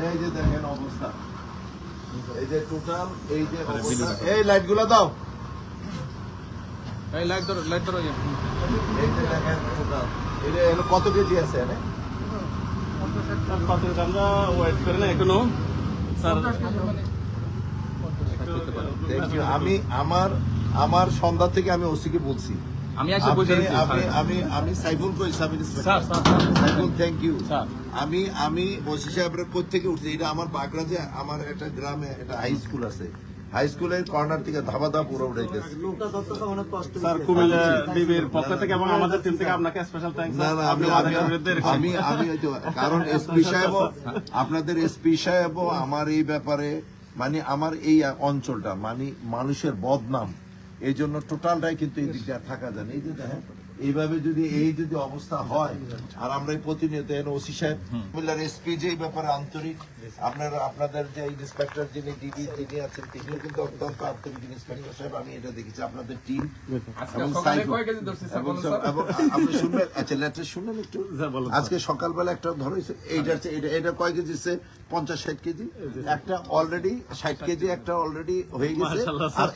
এই যে দেখেন অবস্থা, এই যে টোটাল এই যে অবস্থা, এই লাইটগুলো দাও, এই লাইট ধরো এই যে দেখেন টোটাল এটা এলো কত কেজি আছে এখানে? আমরা ওয়েট করি না এখনো স্যার। Thank you. আমার সন্ধ্যা থেকে আমি ওসিকে বলছি, আমি এসে বসে আছি আমি সাইফুল কই sub inspector sir Saiful, thank you sir. আমি ওসি সাহেবের কোথা থেকে উঠছি, এটা আমার বাগড়া যে আমার একটা গ্রামে একটা হাই স্কুল আছে, হাই স্কুলের কর্নার থেকে ধাবা পুরো উঠে গেছে। স্যার কুমিল্লা ডিবির পক্ষ থেকে এবং আমাদের টিম থেকে আপনাকে স্পেশাল থ্যাঙ্কস। না না আমি কারণ এসপি সাহেব, আপনাদের এসপি সাহেব আমার এই ব্যাপারে মানে আমার এই অঞ্চলটা মানে মানুষের বদনাম, এই জন্য টোটালটাই কিন্তু এই দিকটা থাকা যায় না। এই যে দেখেন এইভাবে যদি অবস্থা হয়, আর আমরা প্রতিনিয়ত ওসি সাহেব কুমিল্লার এসপি যে এই ব্যাপারে আন্তরিক, আপনাদের যে ইন্সপেক্টর যিনি ডিবি যিনি আছেন তিনিও কিন্তু অত্যন্ত আন্তরিক ইন্সপেক্টর সাহেব, আমি এটা দেখেছি আপনাদের টিম এবং আপনি শুনবেন। আচ্ছা লেটার শুনলেন একটু, আজকে সকালবেলা একটা ধরো এটা কয় কেজি, 50-60 কেজি, একটা অলরেডি 60 কেজি একটা অলরেডি হয়ে গেছে, আর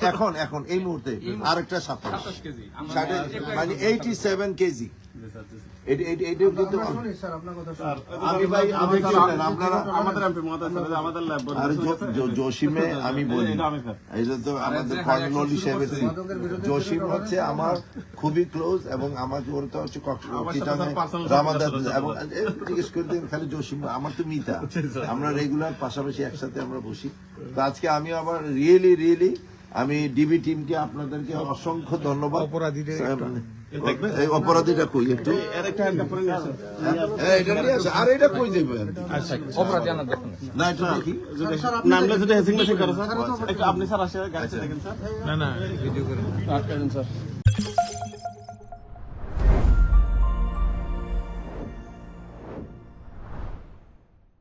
এখন এই মুহূর্তে আরেকটা 27 কেজি মানে 87 কেজি। এইটাও কিন্তু আমি ভাই আমাদের এমপি মহোদয় স্যার আমাদের ল্যাব আর জসিমে আমি বলি এটা তো আমাদের কর্নেল সাহেবের জসিম হচ্ছে আমার খুবই ক্লোজ, এবং আমাকে ওর তো হচ্ছে রামাদান, এবং জিজ্ঞেস করে দিন খালি জসিম, আমার তো মিতা, আমরা রেগুলার পাশাপাশি একসাথে আমরা বসি। তো আজকে আমি আবার রিয়েলি আমি ডিবি টিমকে আপনাদেরকে অসংখ্য ধন্যবাদ। এই অপরাধীটা কই একটু আর এটা কই দেবেন অপরাধী আনা দেখুন না একটু দেখি নামলে যদি হেসিং মেসিং করো স্যার একটু আপনি স্যার আসে গাড়িতে দেখেন স্যার। না ভিডিও করে স্যার